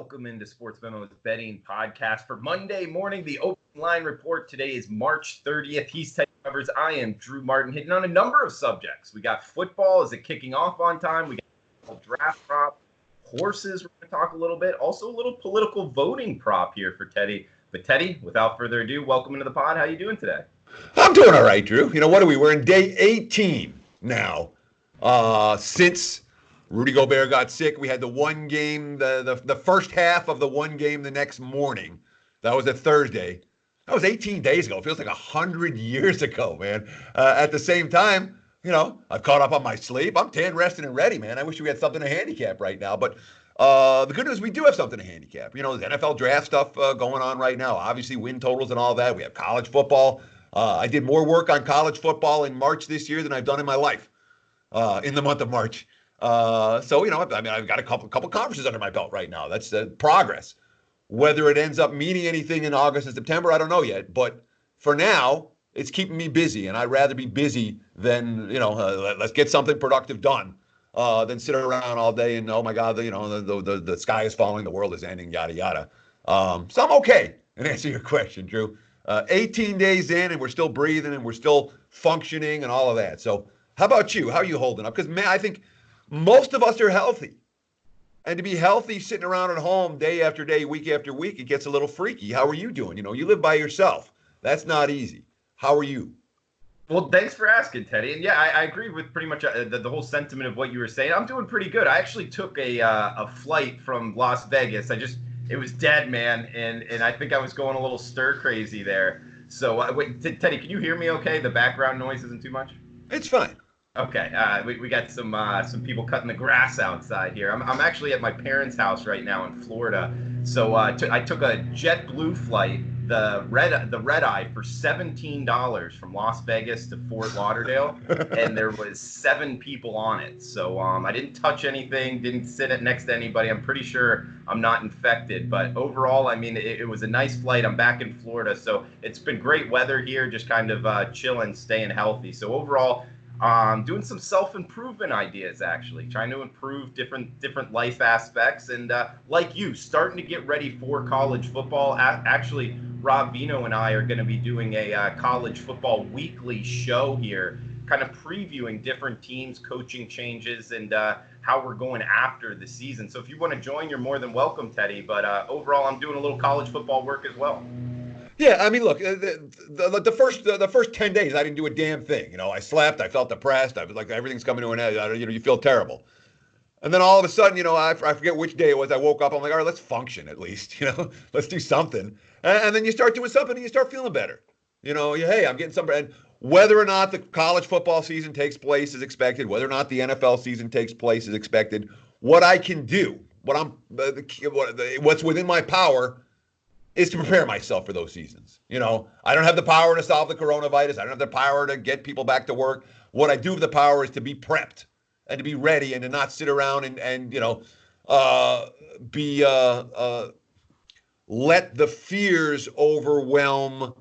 Welcome into betting podcast for Monday morning, the open line report. Today is March 30th. He's Teddy Covers. I am Drew Martin, hitting on a number of subjects. We got football. Is it kicking off on time? We got draft prop, horses. We're going to talk a little bit. Also a little political voting prop here for Teddy. But Teddy, without further ado, welcome into the pod. How you doing today? I'm doing all right, Drew. You know, what are we? We're in day 18 now. Since Rudy Gobert got sick, we had the one game, the first half of the one game the next morning. That was a Thursday. That was 18 days ago. It feels like 100 years ago, man. At the same time, you know, I've caught up on my sleep. I'm tan, rested, and ready, man. I wish we had something to handicap right now. But the good news, we do have something to handicap. You know, there's NFL draft stuff going on right now. Obviously, win totals and all that. We have college football. I did more work on college football in March this year than I've done in my life in the month of March. So, you know, I mean, I've got a couple conferences under my belt right now. That's progress. Whether it ends up meaning anything in August and September, I don't know yet. But for now, it's keeping me busy, and I'd rather be busy than, you know, let's get something productive done than sit around all day and, oh my God, you know, the sky is falling, the world is ending, yada yada. So I'm okay. And answer your question, Drew. 18 days in, and we're still breathing, and we're still functioning, and all of that. So, how about you? How are you holding up? Because, man, I think most of us are healthy. And to be healthy sitting around at home day after day, week after week, it gets a little freaky. How are you doing? You know, you live by yourself. That's not easy. How are you? Well, thanks for asking, Teddy. And yeah, I agree with pretty much the whole sentiment of what you were saying. I'm doing pretty good. I actually took a flight from Las Vegas. It was dead, man, and I think I was going a little stir crazy there. So, wait, Teddy, can you hear me okay? The background noise isn't too much? It's fine. Okay, we got some people cutting the grass outside here. I'm actually at my parents' house right now in Florida. So I took a JetBlue flight, the red eye, for $17 from Las Vegas to Fort Lauderdale, and there was 7 people on it. So I didn't touch anything, didn't sit next to anybody. I'm pretty sure I'm not infected, but overall, I mean, it was a nice flight. I'm back in Florida, so it's been great weather here, just kind of chilling, staying healthy. So overall, doing some self-improvement ideas, actually, trying to improve different life aspects, and like you, starting to get ready for college football. Actually, Rob Vino and I are going to be doing a college football weekly show here, kind of previewing different teams, coaching changes, and how we're going after the season. So if you want to join, you're more than welcome, Teddy. But overall, I'm doing a little college football work as well. Yeah, I mean, look, the first 10 days, I didn't do a damn thing. You know, I slept, I felt depressed, I was like, everything's coming to an end. You know, you feel terrible. And then all of a sudden, you know, I forget which day it was, I woke up, I'm like, all right, let's function at least, you know, let's do something. And then you start doing something and you start feeling better. You know, hey, I'm getting something. And whether or not the college football season takes place as expected, whether or not the NFL season takes place as expected, what I can do, what's within my power is to prepare myself for those seasons. You know, I don't have the power to solve the coronavirus. I don't have the power to get people back to work. What I do have the power is to be prepped and to be ready and to not sit around and you know, let the fears overwhelm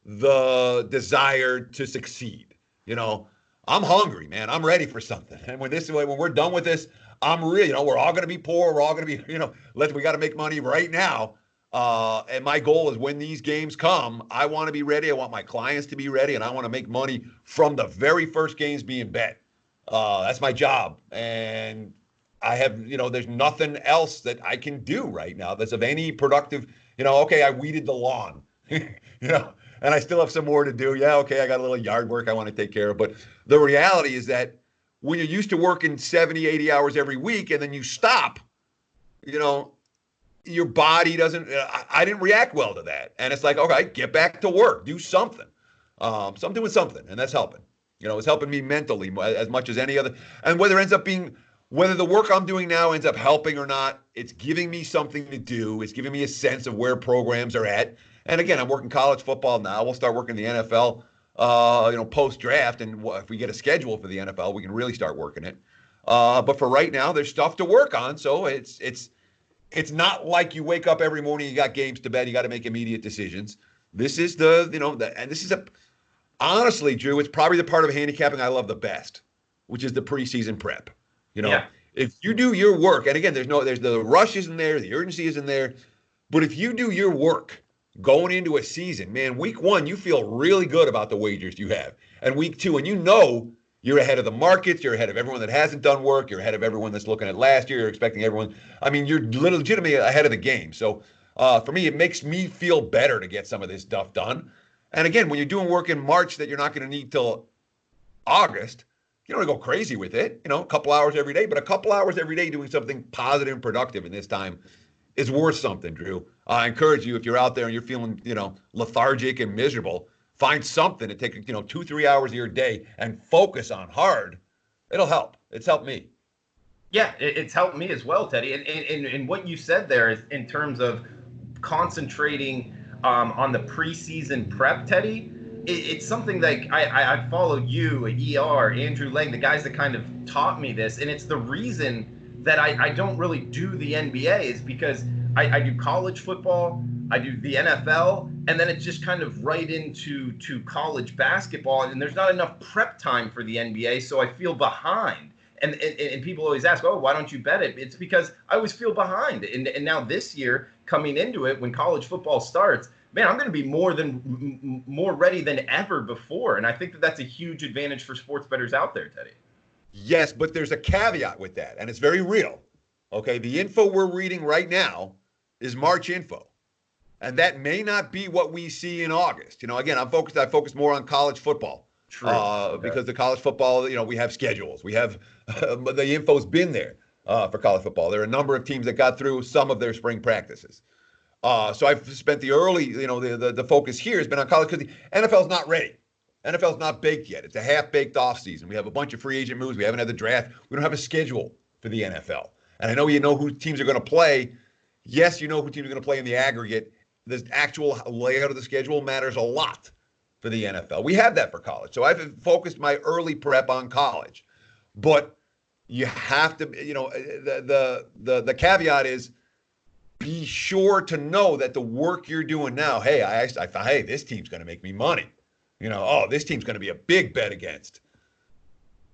the desire to succeed. You know, I'm hungry, man. I'm ready for something. And when we're done with this, I'm really, you know, we're all going to be poor. We're all going to be, you know, we got to make money right now. And my goal is when these games come, I want to be ready. I want my clients to be ready, and I want to make money from the very first games being bet. That's my job. And I have, you know, there's nothing else that I can do right now that's of any productive, you know, okay, I weeded the lawn, you know, and I still have some more to do. Yeah, okay, I got a little yard work I want to take care of. But the reality is that when you're used to working 70, 80 hours every week and then you stop, you know, your body doesn't, I didn't react well to that. And it's like, okay, get back to work, do something. So I'm doing something, and that's helping. You know, it's helping me mentally as much as any other. And whether the work I'm doing now ends up helping or not, it's giving me something to do. It's giving me a sense of where programs are at. And again, I'm working college football now. We'll start working the NFL, you know, post-draft. And if we get a schedule for the NFL, we can really start working it. But for right now, there's stuff to work on. So it's not like you wake up every morning, you got games to bet, you got to make immediate decisions. This is honestly, Drew, it's probably the part of handicapping I love the best, which is the preseason prep. You know, If you do your work, and again, there's the rush isn't there, the urgency isn't there, but if you do your work going into a season, man, week 1 you feel really good about the wagers you have, and week 2, and you're ahead of the markets, you're ahead of everyone that hasn't done work, you're ahead of everyone that's looking at last year, you're expecting everyone. I mean, you're legitimately ahead of the game. So for me, it makes me feel better to get some of this stuff done. And again, when you're doing work in March that you're not going to need till August, you don't want to go crazy with it. A couple hours every day, but a couple hours every day doing something positive and productive in this time is worth something, Drew. I encourage you, if you're out there and you're feeling, lethargic and miserable, find something to take, 2-3 hours of your day and focus on hard. It'll help. It's helped me. Yeah, it's helped me as well, Teddy. And what you said there is in terms of concentrating on the preseason prep, Teddy. It's something that I followed you, ER, Andrew Lang, the guys that kind of taught me this. And it's the reason that I don't really do the NBA is because I do college football, I do the NFL, and then it's just kind of right into college basketball. And there's not enough prep time for the NBA, so I feel behind. And people always ask, oh, why don't you bet it? It's because I always feel behind. And now this year, coming into it, when college football starts, man, I'm going to be more ready than ever before. And I think that that's a huge advantage for sports bettors out there, Teddy. Yes, but there's a caveat with that, and it's very real. Okay, the info we're reading right now is March info. And that may not be what we see in August. Again, I focus more on college football. True. Because the college football, we have schedules. We have the info's been there for college football. There are a number of teams that got through some of their spring practices. So I've spent the early, the focus here has been on college because the NFL's not ready. NFL's not baked yet. It's a half-baked offseason. We have a bunch of free agent moves. We haven't had the draft. We don't have a schedule for the NFL. And I know who teams are going to play. Yes, who teams are going to play in the aggregate. The actual layout of the schedule matters a lot for the NFL. We have that for college. So I've focused my early prep on college. But you have to, the caveat is be sure to know that the work you're doing now, hey, I thought, hey, this team's going to make me money. This team's going to be a big bet against.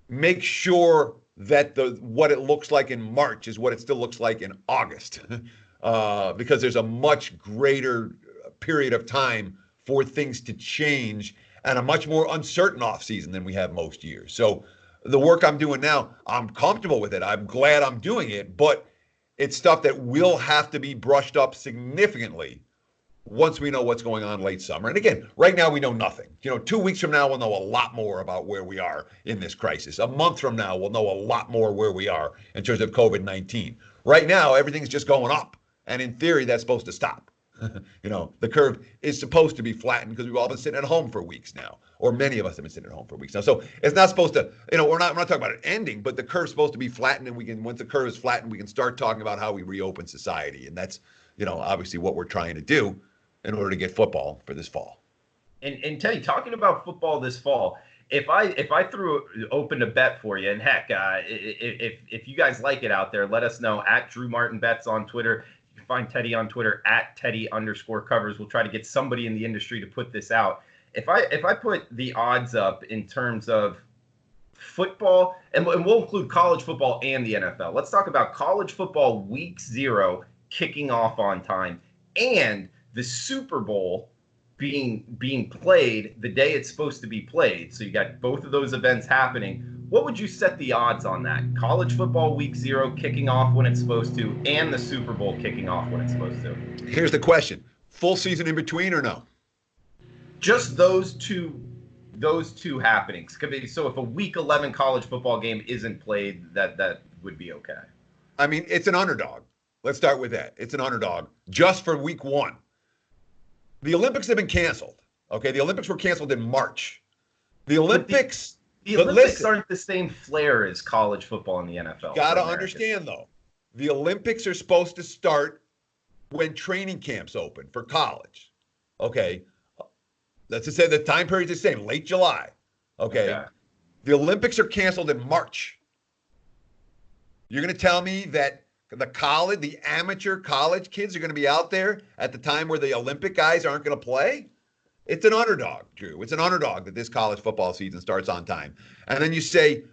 Make sure that what it looks like in March is what it still looks like in August. Because there's a much greater period of time for things to change and a much more uncertain offseason than we have most years. So the work I'm doing now, I'm comfortable with it. I'm glad I'm doing it, but it's stuff that will have to be brushed up significantly once we know what's going on late summer. And again, right now we know nothing. 2 weeks from now, we'll know a lot more about where we are in this crisis. A month from now, we'll know a lot more where we are in terms of COVID-19. Right now, everything's just going up. And in theory, that's supposed to stop. The curve is supposed to be flattened because we've all been sitting at home for weeks now, or many of us have been sitting at home for weeks now. So it's not supposed to, we're not talking about it ending, but the curve's supposed to be flattened, and once the curve is flattened, we can start talking about how we reopen society. And that's, obviously what we're trying to do in order to get football for this fall. And Teddy, talking about football this fall, if I opened a bet for you, and heck, if you guys like it out there, let us know at Drew Martin Bets on Twitter. You can find Teddy on Twitter at Teddy_covers. We'll try to get somebody in the industry to put this out. If I put the odds up in terms of football, and we'll include college football and the NFL. Let's talk about college football week 0 kicking off on time and the Super Bowl being played the day it's supposed to be played. So you got both of those events happening. What would you set the odds on that? College football week 0 kicking off when it's supposed to, and the Super Bowl kicking off when it's supposed to. Here's the question. Full season in between or no? Just those two happenings. So if a week 11 college football game isn't played, that would be okay. I mean, it's an underdog. Let's start with that. It's an underdog just for week 1. The Olympics have been canceled. Okay, the Olympics were canceled in March. The Olympics aren't the same flair as college football in the NFL. Got to understand, though. The Olympics are supposed to start when training camps open for college. Okay. Let's just say the time period is the same, late July. Okay. The Olympics are canceled in March. You're going to tell me that the amateur college kids are going to be out there at the time where the Olympic guys aren't going to play? It's an underdog, Drew. It's an underdog that this college football season starts on time. And then you say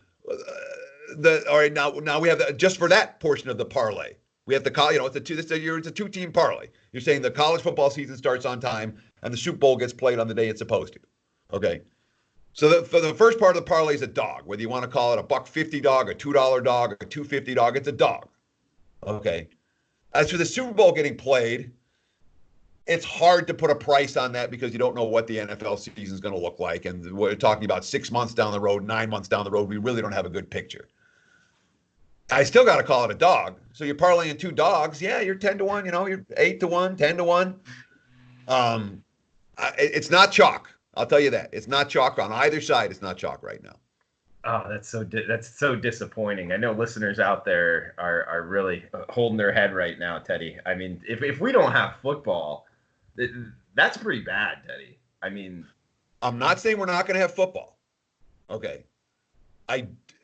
all right, now we have just for that portion of the parlay. We have it's a two-team parlay. You're saying the college football season starts on time and the Super Bowl gets played on the day it's supposed to. Okay. So for the first part of the parlay is a dog, whether you want to call it a $1.50 dog, a $2 dog, a $2.50 dog, it's a dog. Okay. As for the Super Bowl getting played, it's hard to put a price on that because you don't know what the NFL season is going to look like. And we're talking about 6 months down the road, 9 months down the road. We really don't have a good picture. I still got to call it a dog. So you're parlaying two dogs. Yeah, you're 10 to 1, you're 8 to 1, 10 to 1. It's not chalk. I'll tell you that. It's not chalk on either side. It's not chalk right now. Oh, that's so disappointing. I know listeners out there are really holding their head right now, Teddy. I mean, if we don't have football, that's pretty bad, Teddy. I mean, I'm not saying we're not going to have football. Okay.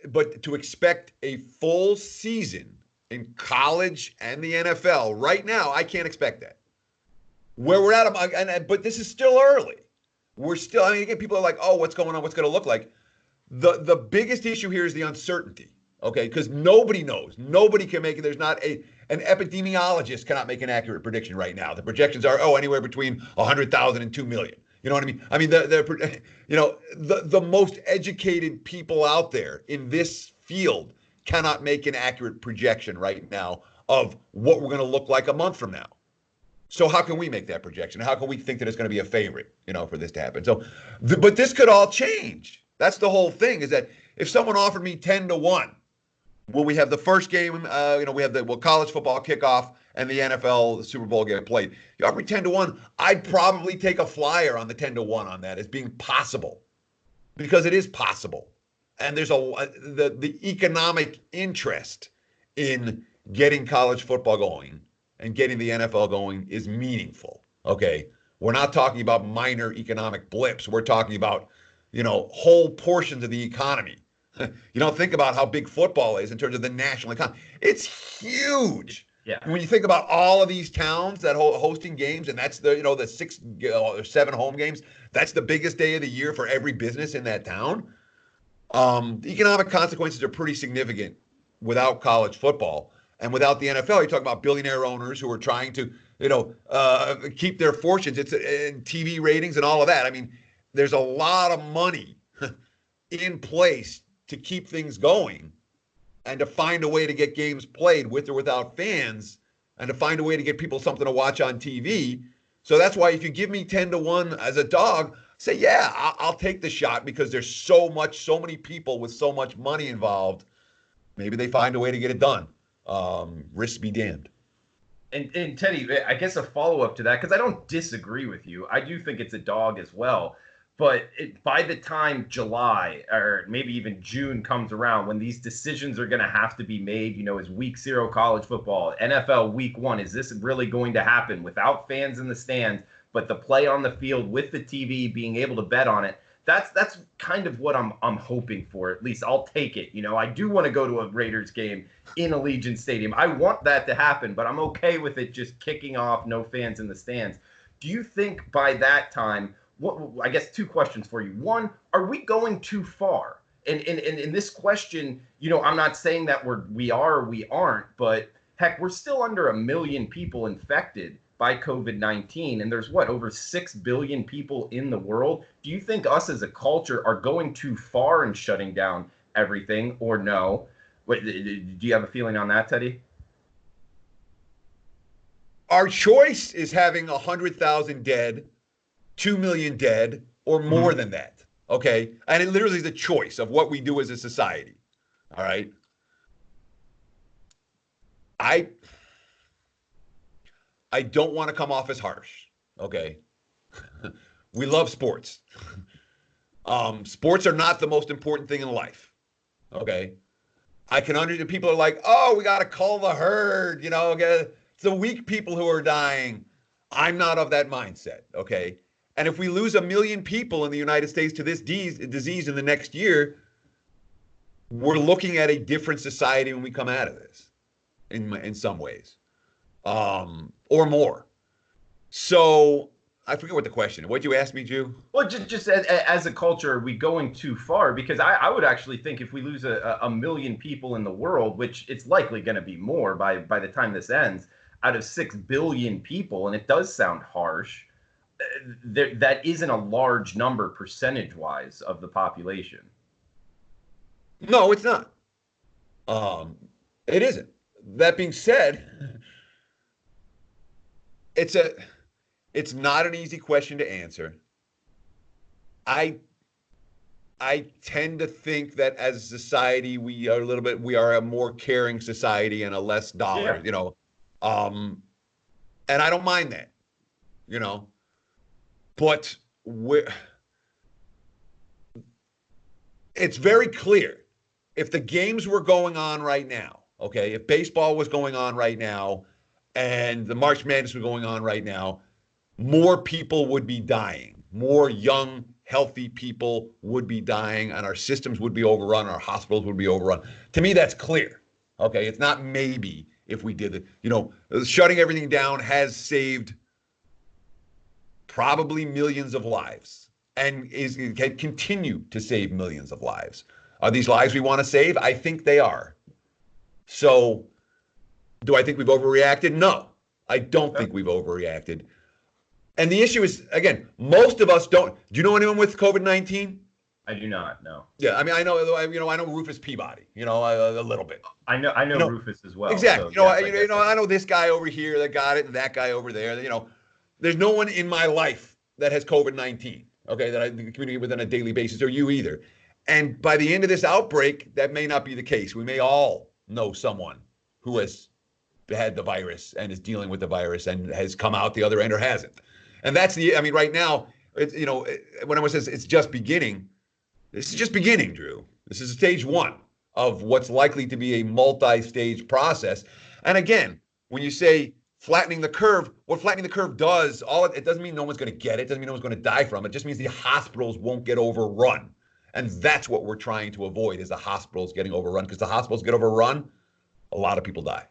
But to expect a full season in college and the NFL right now, I can't expect that. Where we're at, but this is still early. We're still, again, people are like, oh, what's going on? What's going to look like? The biggest issue here is the uncertainty, okay? Because nobody knows. Nobody can make it. There's not an epidemiologist cannot make an accurate prediction right now. The projections are, anywhere between 100,000 and 2 million. You know what I mean? I mean, the most educated people out there in this field cannot make an accurate projection right now of what we're going to look like a month from now. So how can we make that projection? How can we think that it's going to be a favorite, for this to happen? So, but this could all change. That's the whole thing, is that if someone offered me 10 to 1, will we have the first game, we have the college football kickoff and the NFL, the Super Bowl get played. You offer me 10 to 1, I'd probably take a flyer on the 10 to 1 on that as being possible, because it is possible. And there's the economic interest in getting college football going and getting the NFL going is meaningful. Okay. We're not talking about minor economic blips. We're talking about, whole portions of the economy. You don't think about how big football is in terms of the national economy. It's huge. Yeah. When you think about all of these towns that hosting games, and that's the 6 or 7 home games, that's the biggest day of the year for every business in that town. The economic consequences are pretty significant without college football. And without the NFL, you're talking about billionaire owners who are trying to, keep their fortunes. It's in TV ratings and all of that. I mean, there's a lot of money in place to keep things going and to find a way to get games played with or without fans and to find a way to get people something to watch on TV. So that's why if you give me 10 to 1 as a dog, say, yeah, I'll take the shot, because there's so many people with so much money involved. Maybe they find a way to get it done. Risk be damned. And Teddy, I guess a follow-up to that, because I don't disagree with you. I do think it's a dog as well. But by the time July or maybe even June comes around, when these decisions are going to have to be made, is week 0 college football, NFL week 1, is this really going to happen without fans in the stands, but the play on the field with the TV, being able to bet on it? That's kind of what I'm hoping for. At least I'll take it. I do want to go to a Raiders game in Allegiant Stadium. I want that to happen, but I'm okay with it just kicking off, no fans in the stands. Do you think by that time, I guess 2 questions for you. One, are we going too far? And in this question, I'm not saying that we are or we aren't, but heck, we're still under 1 million people infected by COVID-19, and there's over 6 billion people in the world. Do you think us as a culture are going too far in shutting down everything, or no? Do you have a feeling on that, Teddy? Our choice is having 100,000 dead, 2 million dead, or more than that. Okay. And it literally is a choice of what we do as a society. All right. I don't want to come off as harsh. Okay. We love sports. Sports are not the most important thing in life. Okay. I can understand people are like, oh, we got to cull the herd. It's the weak people who are dying. I'm not of that mindset. Okay. And if we lose 1 million people in the United States to this disease in the next year, we're looking at a different society when we come out of this in some ways, or more. So I forget what the question. What'd you ask me, Jew? Well, just as a culture, are we going too far? Because I would actually think if we lose a million people in the world, which it's likely going to be more by the time this ends, out of 6 billion people, and it does sound harsh, that isn't a large number percentage-wise of the population. No, it's not. It isn't. That being said, it's not an easy question to answer. I tend to think that as a society, we are a more caring society and a less dollar, and I don't mind that, but it's very clear if the games were going on right now, okay, if baseball was going on right now and the March Madness was going on right now, more people would be dying. More young, healthy people would be dying, and our systems would be overrun, our hospitals would be overrun. To me, that's clear. Okay, it's not maybe if we did it. Shutting everything down has saved probably millions of lives and can continue to save millions of lives. Are these lives we want to save? I think they are. So, do I think we've overreacted? No, I don't think we've overreacted. And the issue is, again, most of us don't. Do you know anyone with COVID-19? I do not, no. Yeah, I mean, I know Rufus Peabody, a little bit. I know Rufus as well. Exactly. So, I know this guy over here that got it and that guy over there. There's no one in my life that has COVID-19, okay, that I communicate with on a daily basis, or you either. And by the end of this outbreak, that may not be the case. We may all know someone who has had the virus and is dealing with the virus and has come out the other end or hasn't. And right now, when I says it's just beginning, this is just beginning, Drew. This is stage one of what's likely to be a multi-stage process. And again, when you say flattening the curve, what flattening the curve does, it doesn't mean no one's going to get it. It doesn't mean no one's going to die from it. It just means the hospitals won't get overrun. And that's what we're trying to avoid, is the hospitals getting overrun. Because the hospitals get overrun, a lot of people die.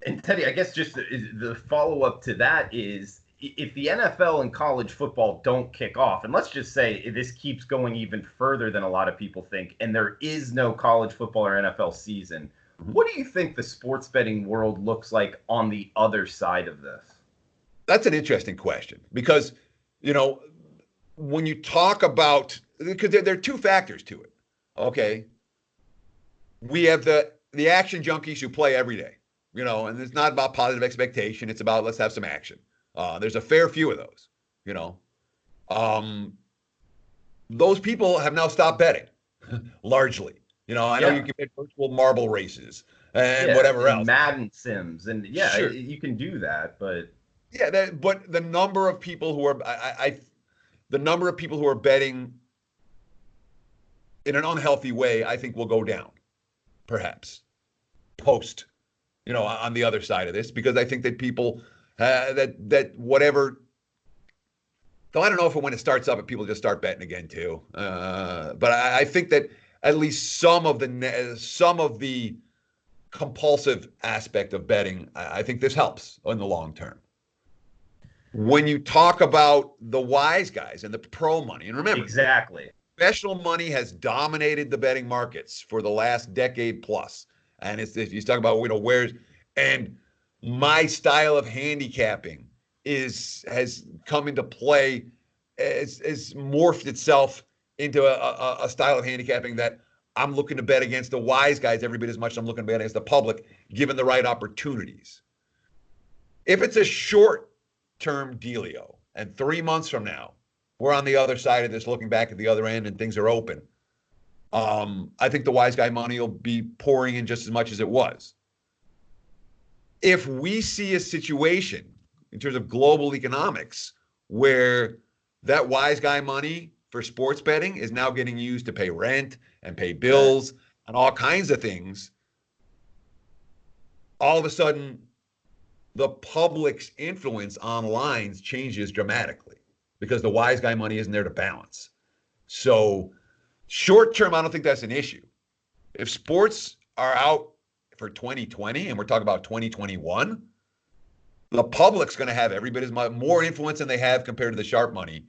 And Teddy, I guess just the follow-up to that is, if the NFL and college football don't kick off, and let's just say this keeps going even further than a lot of people think, and there is no college football or NFL season, what do you think the sports betting world looks like on the other side of this? That's an interesting question, because, when you talk about, because there are two factors to it, okay? We have the action junkies who play every day, and it's not about positive expectation. It's about, let's have some action. There's a fair few of those, those people have now stopped betting, largely. I know you can bet virtual marble races and whatever else. Madden Sims, and sure, you can do that, but but the number of people who are, the number of people who are betting in an unhealthy way, I think will go down, perhaps, post, on the other side of this, because I think that people. That whatever, though I don't know if when it starts up, if people just start betting again too. But I think that at least some of the compulsive aspect of betting, I think this helps in the long term. When you talk about the wise guys and the pro money, and remember, exactly, professional money has dominated the betting markets for the last decade plus, and if you talk about my style of handicapping has come into play, has morphed itself into a style of handicapping that I'm looking to bet against the wise guys every bit as much as I'm looking to bet against the public, given the right opportunities. If it's a short-term dealio, and 3 months from now, we're on the other side of this, looking back at the other end, and things are open, I think the wise guy money will be pouring in just as much as it was. If we see a situation in terms of global economics where that wise guy money for sports betting is now getting used to pay rent and pay bills and all kinds of things, all of a sudden the public's influence on lines changes dramatically because the wise guy money isn't there to balance. So short term, I don't think that's an issue. If sports are out for 2020 and we're talking about 2021, the public's going to have every bit as much more influence than they have compared to the sharp money,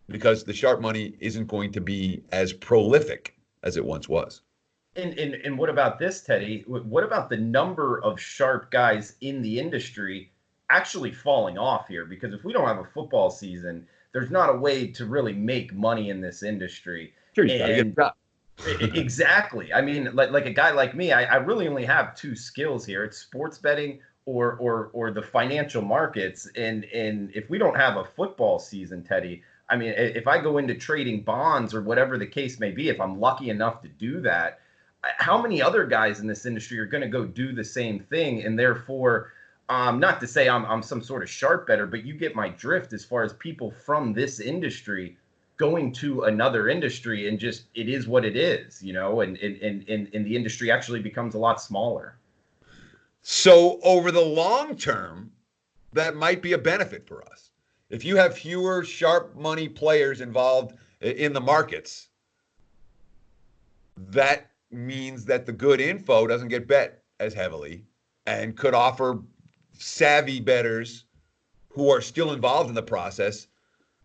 because the sharp money isn't going to be as prolific as it once was. And what about this, Teddy? What about the number of sharp guys in the industry actually falling off here? Because if we don't have a football season, there's not a way to really make money in this industry. Sure, you got to get a job. Exactly. I mean, like a guy like me, I really only have two skills here. It's sports betting or the financial markets. And if we don't have a football season, Teddy, I mean, if I go into trading bonds or whatever the case may be, if I'm lucky enough to do that, how many other guys in this industry are going to go do the same thing? And therefore, not to say I'm some sort of sharp better, but you get my drift as far as people from this industry going to another industry, and just it is what it is, you know, and the industry actually becomes a lot smaller. So over the long term, that might be a benefit for us. If you have fewer sharp money players involved in the markets, that means that the good info doesn't get bet as heavily and could offer savvy bettors who are still involved in the process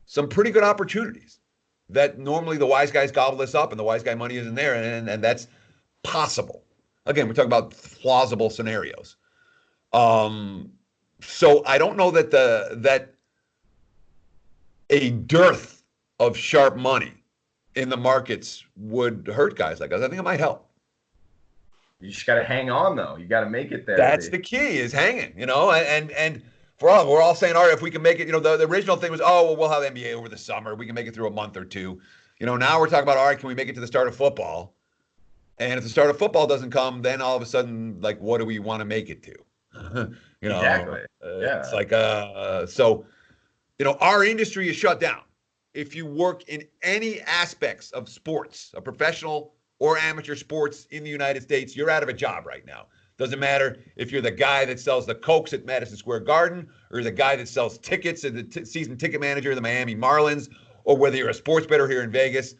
some pretty good opportunities that normally the wise guys gobble this up and the wise guy money isn't there. And that's possible. Again, we're talking about plausible scenarios. So I don't know that a dearth of sharp money in the markets would hurt guys like us. I think it might help. You just got to hang on, though. You got to make it there. That's the key, is hanging, you know, and for all, we're all saying, all right, if we can make it, you know, the original thing was, oh, well, we'll have NBA over the summer. We can make it through a month or two. You know, now we're talking about, all right, can we make it to the start of football? And if the start of football doesn't come, then all of a sudden, like, what do we want to make it to? You know, exactly. Yeah. It's like, so, you know, our industry is shut down. If you work in any aspects of sports, a professional or amateur sports in the United States, you're out of a job right now. Doesn't matter if you're the guy that sells the Cokes at Madison Square Garden, or the guy that sells tickets at the season ticket manager of the Miami Marlins, or whether you're a sports bettor here in Vegas.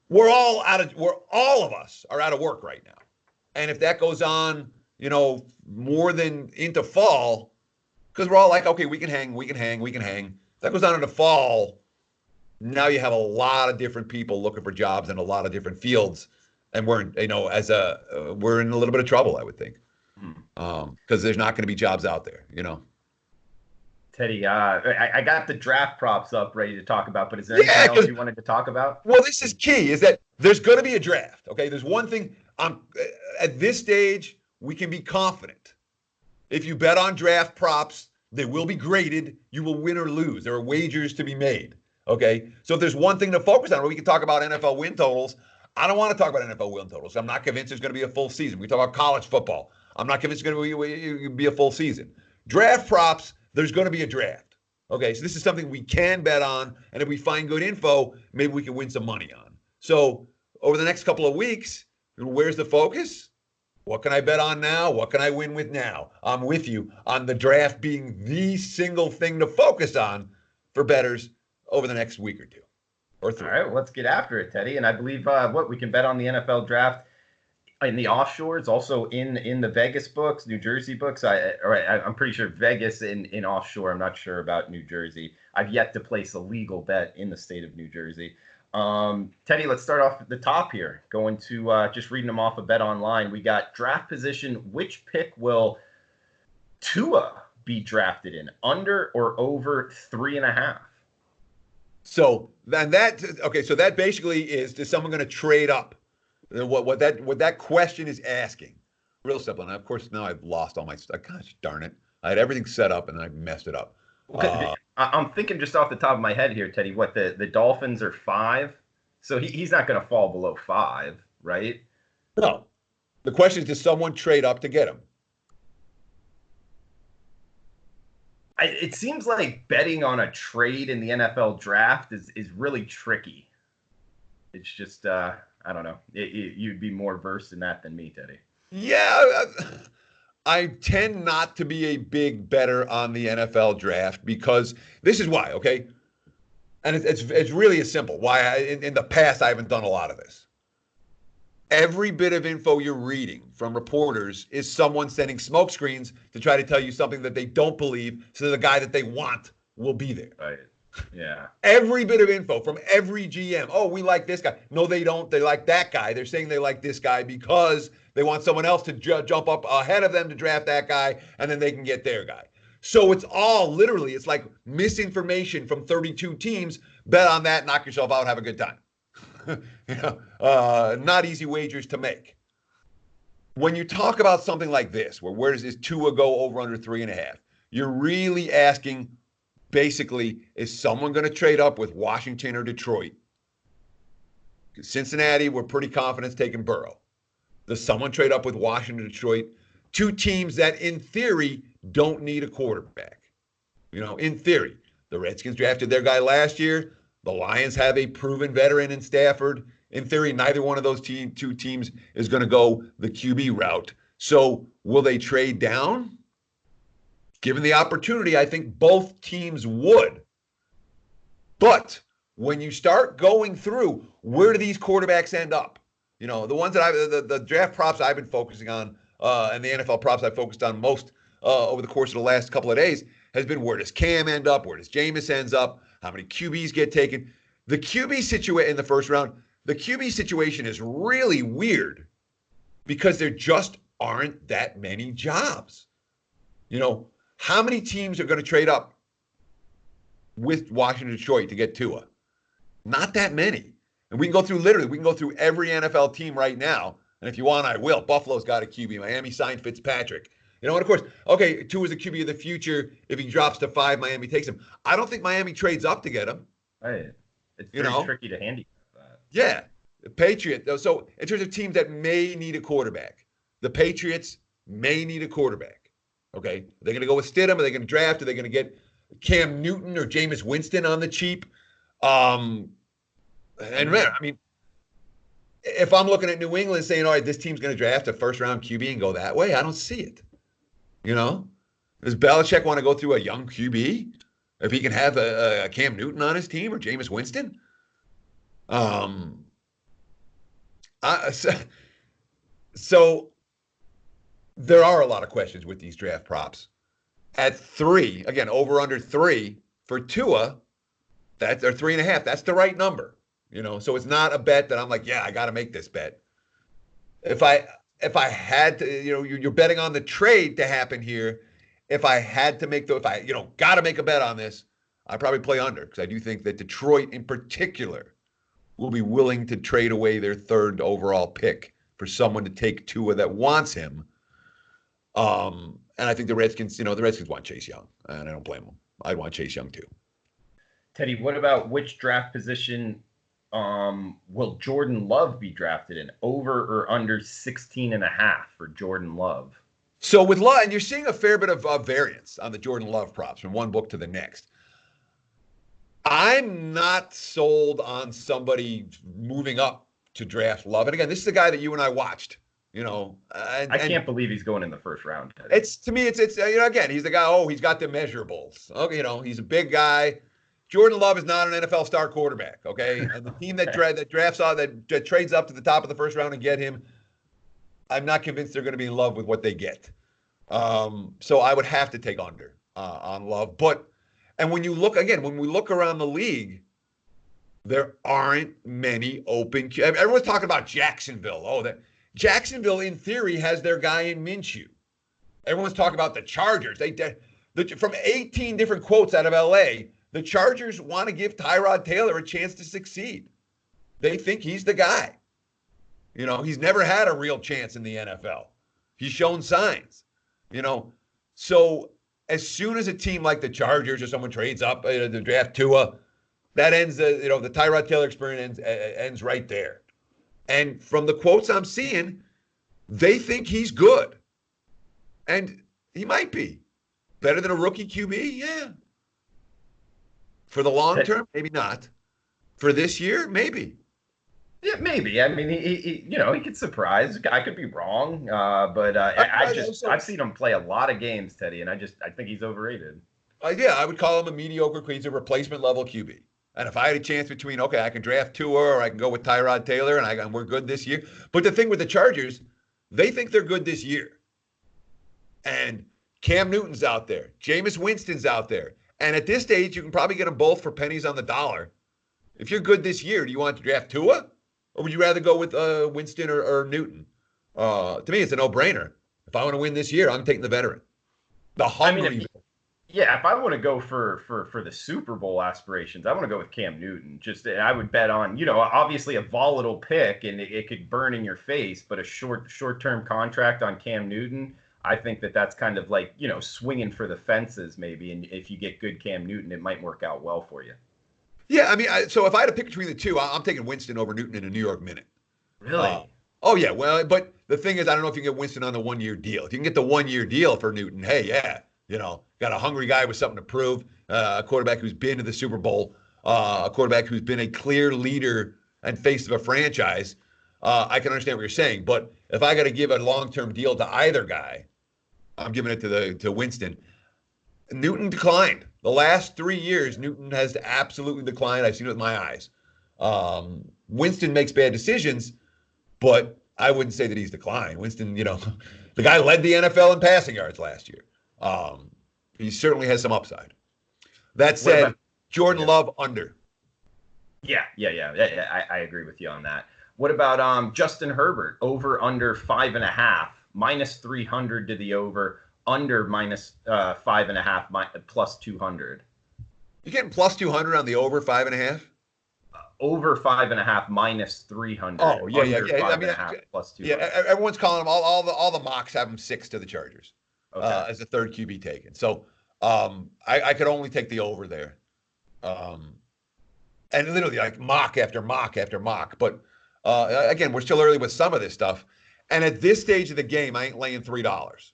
We're all of us are out of work right now. And if that goes on, you know, more than into fall, because we're all like, okay, we can hang. If that goes on into fall, now you have a lot of different people looking for jobs in a lot of different fields. And we're in a little bit of trouble, I would think. Because there's not going to be jobs out there, you know. Teddy, I got the draft props up ready to talk about, but is there anything else you wanted to talk about? Well, this is key, is that there's going to be a draft, okay? There's one thing, at this stage, we can be confident. If you bet on draft props, they will be graded. You will win or lose. There are wagers to be made, okay? So if there's one thing to focus on, we can talk about NFL win totals. I don't want to talk about NFL win totals. I'm not convinced there's going to be a full season. We talk about college football. I'm not convinced it's going to be a full season. Draft props, there's going to be a draft. Okay, so this is something we can bet on, and if we find good info, maybe we can win some money on. So over the next couple of weeks, where's the focus? What can I bet on now? What can I win with now? I'm with you on the draft being the single thing to focus on for bettors over the next week or two. Or three. All right, well, let's get after it, Teddy. And I believe we can bet on the NFL draft in the offshores, also in the Vegas books, New Jersey books. I'm pretty sure Vegas in offshore. I'm not sure about New Jersey. I've yet to place a legal bet in the state of New Jersey. Teddy, let's start off at the top here. Going to just reading them off of Bet Online. We got draft position. Which pick will Tua be drafted in? Under or over 3.5? So that basically is someone going to trade up? What that question is asking, real simple. And of course now I've lost all my stuff. Gosh darn it! I had everything set up and then I messed it up. I'm thinking just off the top of my head here, Teddy. What the Dolphins are 5, so he's not going to fall below 5, right? No. The question is, does someone trade up to get him? It seems like betting on a trade in the NFL draft is really tricky. It's just, I don't know. You'd be more versed in that than me, Teddy. Yeah, I tend not to be a big bettor on the NFL draft because this is why, okay? And it's really as simple. Why in the past I haven't done a lot of this. Every bit of info you're reading from reporters is someone sending smoke screens to try to tell you something that they don't believe, so the guy that they want will be there. Right. Yeah. Every bit of info from every GM. Oh, we like this guy. No, they don't. They like that guy. They're saying they like this guy because they want someone else to jump up ahead of them to draft that guy, and then they can get their guy. So it's all literally, it's like misinformation from 32 teams. Bet on that, knock yourself out, have a good time. Not easy wagers to make. When you talk about something like this, where does this Tua go over under 3.5? You're really asking, basically, is someone going to trade up with Washington or Detroit? Cincinnati, we're pretty confident taking Burrow. Does someone trade up with Washington or Detroit? Two teams that, in theory, don't need a quarterback. In theory. The Redskins drafted their guy last year. The Lions have a proven veteran in Stafford. In theory, neither one of those two teams is going to go the QB route. So will they trade down? Given the opportunity, I think both teams would. But when you start going through, where do these quarterbacks end up? The ones that the draft props I've been focusing on, and the NFL props I've focused on most over the course of the last couple of days has been, where does Cam end up? Where does Jameis ends up? How many QBs get taken? The QB situation in the first round, the QB situation is really weird because there just aren't that many jobs. How many teams are going to trade up with Washington, Detroit to get Tua? Not that many. And we can go through every NFL team right now. And if you want, I will. Buffalo's got a QB. Miami signed Fitzpatrick. And of course, okay, Tua's the QB of the future. If he drops to 5, Miami takes him. I don't think Miami trades up to get him. Right. It's very tricky to handicap that. Yeah. The Patriots. So in terms of teams that may need a quarterback, the Patriots may need a quarterback. Okay. Are they going to go with Stidham? Are they going to draft? Are they going to get Cam Newton or Jameis Winston on the cheap? And man, I mean, if I'm looking at New England saying, all right, this team's going to draft a first-round QB and go that way, I don't see it. Does Belichick want to go through a young QB if he can have a Cam Newton on his team or Jameis Winston? So there are a lot of questions with these draft props. At 3, again, over under 3 for Tua, or 3.5. That's the right number. So it's not a bet that I'm like, yeah, I got to make this bet. If I had to, you're betting on the trade to happen here. If I had to got to make a bet on this, I'd probably play under, because I do think that Detroit in particular will be willing to trade away their 3rd overall pick for someone to take Tua that wants him. And I think the Redskins want Chase Young, and I don't blame them. I'd want Chase Young too. Teddy, what about which draft position will Jordan Love be drafted in? Over or under 16.5 for Jordan Love? So with Love, and you're seeing a fair bit of variance on the Jordan Love props from one book to the next. I'm not sold on somebody moving up to draft Love. And again, this is the guy that you and I watched. I can't believe he's going in the first round, Teddy. It's, to me, it's again, he's the guy. He's got the measurables. Okay, he's a big guy. Jordan Love is not an NFL star quarterback, okay? And the team that trades up to the top of the first round and get him, I'm not convinced they're going to be in love with what they get. So I would have to take under on Love. And when we look around the league, there aren't many open. Everyone's talking about Jacksonville. Jacksonville, in theory, has their guy in Minshew. Everyone's talking about the Chargers. From 18 different quotes out of L.A., the Chargers want to give Tyrod Taylor a chance to succeed. They think he's the guy. He's never had a real chance in the NFL. He's shown signs. So as soon as a team like the Chargers or someone trades up to draft Tua, that ends the Tyrod Taylor experience ends right there. And from the quotes I'm seeing, they think he's good. And he might be. Better than a rookie QB? Yeah. For the long term, maybe not. For this year, maybe. Yeah, maybe. I mean, he could surprise. I could be wrong, but I've seen him play a lot of games, Teddy, and I think he's overrated. I would call him a mediocre. He's a replacement level QB. And if I had a chance between, okay, I can draft Tua or I can go with Tyrod Taylor and we're good this year. But the thing with the Chargers, they think they're good this year. And Cam Newton's out there. Jameis Winston's out there. And at this stage, you can probably get them both for pennies on the dollar. If you're good this year, do you want to draft Tua? Or would you rather go with Winston or Newton? To me, it's a no-brainer. If I want to win this year, I'm taking the veteran. The hungry. If I want to go for the Super Bowl aspirations, I want to go with Cam Newton. I would bet on, obviously a volatile pick and it could burn in your face, but a short-term contract on Cam Newton, I think that's kind of like, swinging for the fences maybe. And if you get good Cam Newton, it might work out well for you. Yeah, I mean, so if I had to pick between the two, I'm taking Winston over Newton in a New York minute. Really? Oh, yeah. Well, but the thing is, I don't know if you can get Winston on the one-year deal. If you can get the one-year deal for Newton, hey, yeah. Got a hungry guy with something to prove, a quarterback who's been to the Super Bowl, a quarterback who's been a clear leader and face of a franchise. I can understand what you're saying, but if I got to give a long-term deal to either guy, I'm giving it to Winston. Newton declined. The last 3 years, Newton has absolutely declined. I've seen it with my eyes. Winston makes bad decisions, but I wouldn't say that he's declined. Winston, the guy led the NFL in passing yards last year. He certainly has some upside. That said, Jordan Love under. Yeah. I agree with you on that. What about Justin Herbert over under 5.5 minus 300 to the over, under minus 5.5 plus 200. You're getting plus 200 on the over 5.5. Over 5.5 minus 300. Oh yeah. I mean, plus 200. Yeah, everyone's calling them all the mocks have them 6 to the Chargers. Okay. As a third QB taken. So I could only take the over there. And literally like mock after mock after mock. But again, we're still early with some of this stuff. And at this stage of the game, I ain't laying $3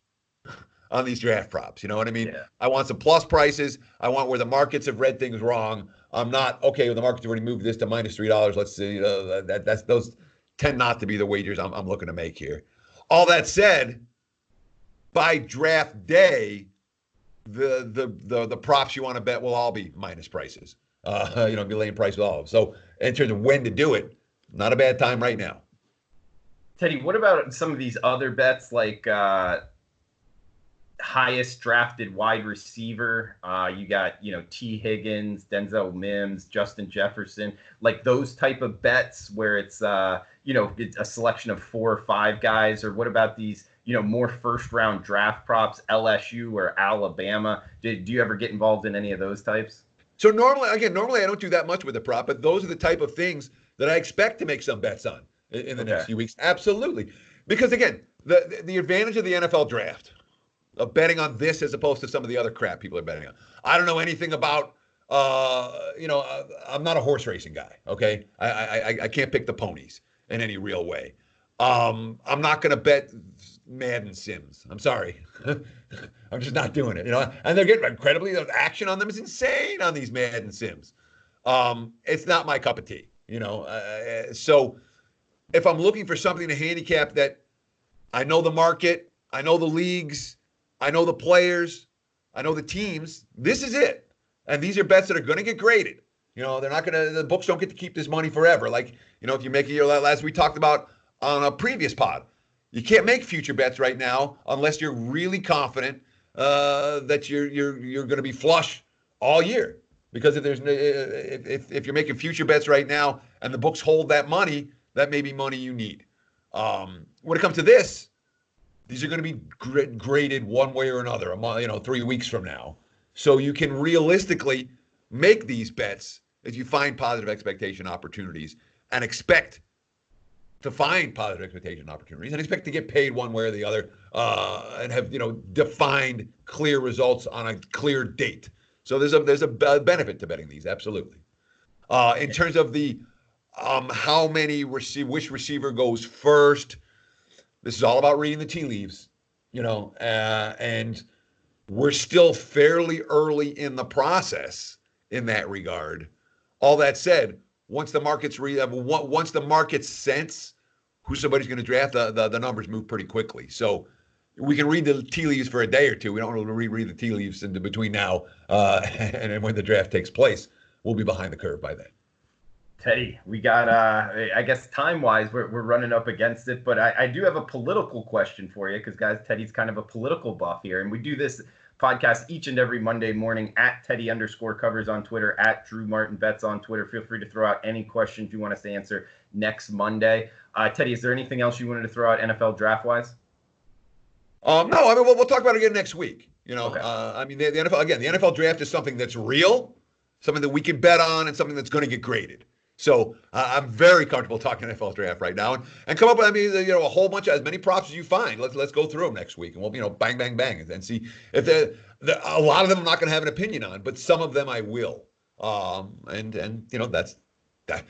on these draft props. You know what I mean? Yeah. I want some plus prices. I want where the markets have read things wrong. I'm not, okay, well, the market's already moved this to minus $3. Let's see. Those tend not to be the wagers I'm looking to make here. All that said, by draft day, the props you want to bet will all be minus prices. Be laying price with all of them. So in terms of when to do it, not a bad time right now. Teddy, what about some of these other bets like highest drafted wide receiver? You got, T. Higgins, Denzel Mims, Justin Jefferson, like those type of bets where it's, it's a selection of 4 or 5 guys. Or what about these, more first round draft props, LSU or Alabama? Do you ever get involved in any of those types? So normally I don't do that much with the prop, but those are the type of things that I expect to make some bets on in the next few weeks. Absolutely. Because again, the advantage of the NFL draft, of betting on this as opposed to some of the other crap people are betting on. I don't know anything about, I'm not a horse racing guy, okay? I can't pick the ponies in any real way. I'm not going to bet Madden Sims. I'm sorry. I'm just not doing it, and they're getting incredibly, the action on them is insane on these Madden Sims. It's not my cup of tea, so if I'm looking for something to handicap that I know the market, I know the leagues, I know the players, I know the teams, this is it. And these are bets that are going to get graded. They're not going to, the books don't get to keep this money forever. Like, if you make it, as we talked about on a previous pod, you can't make future bets right now unless you're really confident that you're going to be flush all year. Because if you're making future bets right now and the books hold that money, that may be money you need. When it comes to this, these are going to be graded one way or another, 3 weeks from now. So you can realistically make these bets if you find positive expectation opportunities and expect to find positive expectation opportunities and expect to get paid one way or the other and have, defined clear results on a clear date. So there's a benefit to betting these, absolutely. In terms of the how many which receiver goes first, this is all about reading the tea leaves, and we're still fairly early in the process in that regard. All that said, once the markets sense who somebody's going to draft, the numbers move pretty quickly. So we can read the tea leaves for a day or two. We don't really read the tea leaves in between now and when the draft takes place. we'll be behind the curve by then. Teddy, we got, I guess time-wise, we're running up against it, but I do have a political question for you because, guys, Teddy's kind of a political buff here, and we do this podcast each and every Monday morning at Teddy_covers on Twitter, at Drew Martin Bets on Twitter. Feel free to throw out any questions you want us to answer next Monday. Teddy, is there anything else you wanted to throw out NFL draft-wise? No, I mean, we'll talk about it again next week. Okay. I mean, the NFL, again, the NFL draft is something that's real, something that we can bet on, and something that's going to get graded. So I'm very comfortable talking NFL draft right now, and come up with, a whole bunch of as many props as you find. Let's go through them next week, and we'll bang bang bang, and see if a lot of them I'm not going to have an opinion on, but some of them I will. And that's that.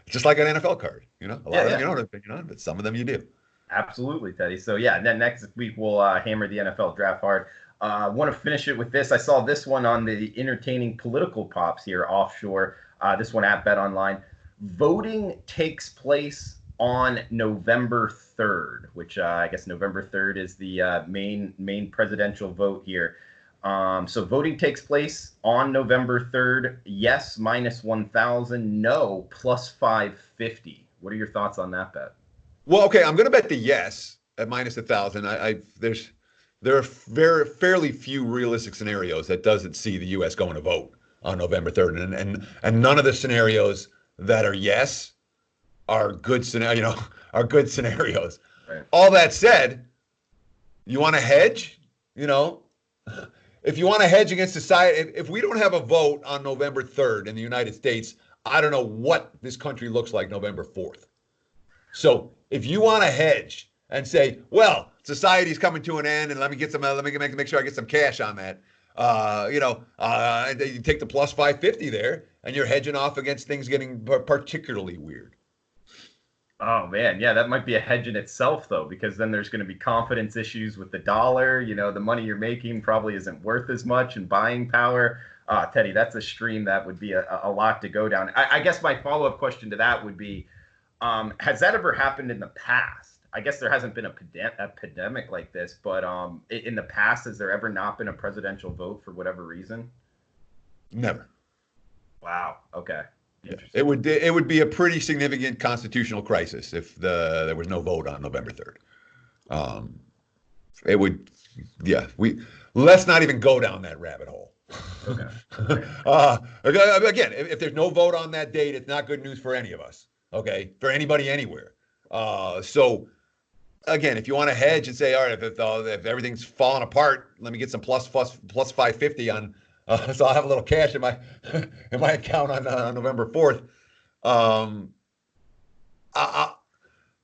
Just like an NFL card, a lot of them you don't have an opinion on, but some of them you do. Absolutely, Teddy. So yeah, then next week we'll hammer the NFL draft hard. Want to finish it with this. I saw this one on the entertaining political pops here offshore. This one at Bet Online. Voting takes place on November 3rd, which I guess November 3rd is the main presidential vote here. So voting takes place on November 3rd. Yes, -1,000. No, +550. What are your thoughts on that bet? Well, okay, I'm going to bet the yes at -1,000. There are fairly few realistic scenarios that doesn't see the U.S. going to vote on November 3rd, and none of the scenarios that are yes are good scenarios. Right. All that said, you want to hedge, if you want to hedge against society, if we don't have a vote on November 3rd in the United States, I don't know what this country looks like November 4th. So if you want to hedge and say, well, society's coming to an end, and let me make sure I get some cash on that. You take the +550 there, and you're hedging off against things getting particularly weird. Oh man, yeah, that might be a hedge in itself though, because then there's going to be confidence issues with the dollar. The money you're making probably isn't worth as much in buying power. Teddy, that's a stream that would be a lot to go down. I guess my follow-up question to that would be, has that ever happened in the past? I guess there hasn't been a pandemic like this, but in the past, has there ever not been a presidential vote for whatever reason? Never. Wow. Okay. It would be a pretty significant constitutional crisis if there was no vote on November 3rd. It would, let's not even go down that rabbit hole. Okay. Again, if there's no vote on that date, it's not good news for any of us. Okay, for anybody anywhere. So again, if you want to hedge and say, all right, if everything's falling apart, let me get some plus 550 on. So I'll have a little cash in my account on November 4th.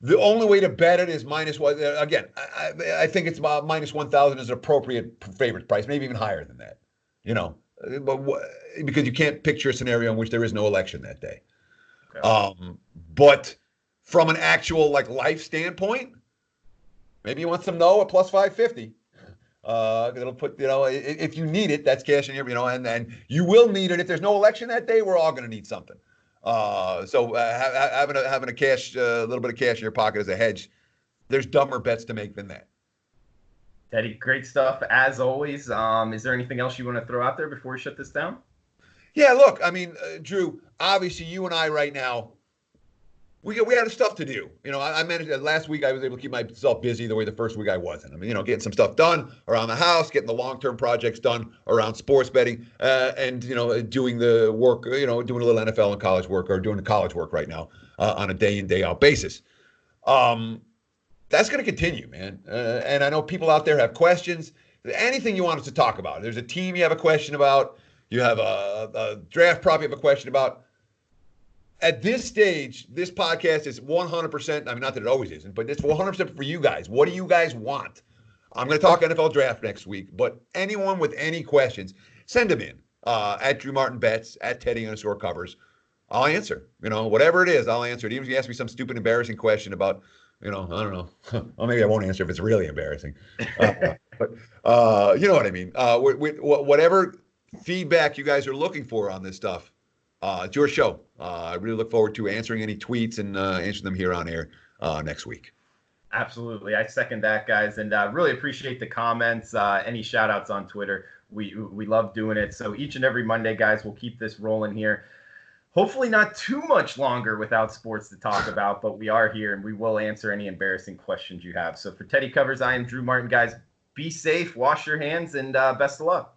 The only way to bet it is -1. Again, I think it's about -1,000 is an appropriate favorite price, maybe even higher than that. Because you can't picture a scenario in which there is no election that day. Okay. But from an actual life standpoint, maybe you want some at +550. It'll put, if you need it, that's cash in your, and you will need it if there's no election that day. We're all going to need something. So having a little bit of cash in your pocket as a hedge, there's dumber bets to make than that. Teddy, great stuff as always. Is there anything else you want to throw out there before we shut this down? Yeah, look, Drew, obviously you and I right now, we had stuff to do. I managed last week. I was able to keep myself busy the way the first week I wasn't. Getting some stuff done around the house, getting the long-term projects done around sports betting, and doing the work. Doing a little NFL and college work, or doing the college work right now on a day in day out basis. That's going to continue, man. And I know people out there have questions. Anything you want us to talk about. There's a team you have a question about. You have a draft prop you have a question about. At this stage, this podcast is 100%. Not that it always isn't, but it's 100% for you guys. What do you guys want? I'm going to talk NFL draft next week, but anyone with any questions, send them in at Drew Martin Bets, at Teddy_covers. I'll answer. Whatever it is, I'll answer it. Even if you ask me some stupid, embarrassing question about, I don't know. Well, maybe I won't answer if it's really embarrassing. But you know what I mean. Whatever feedback you guys are looking for on this stuff, it's your show. I really look forward to answering any tweets and answering them here on air next week. Absolutely. I second that, guys, and really appreciate the comments. Any shout outs on Twitter We love doing it. So each and every Monday, guys, we'll keep this rolling here. Hopefully not too much longer without sports to talk about, but we are here and we will answer any embarrassing questions you have. So for Teddy Covers, I am Drew Martin. Guys, be safe, wash your hands, and best of luck.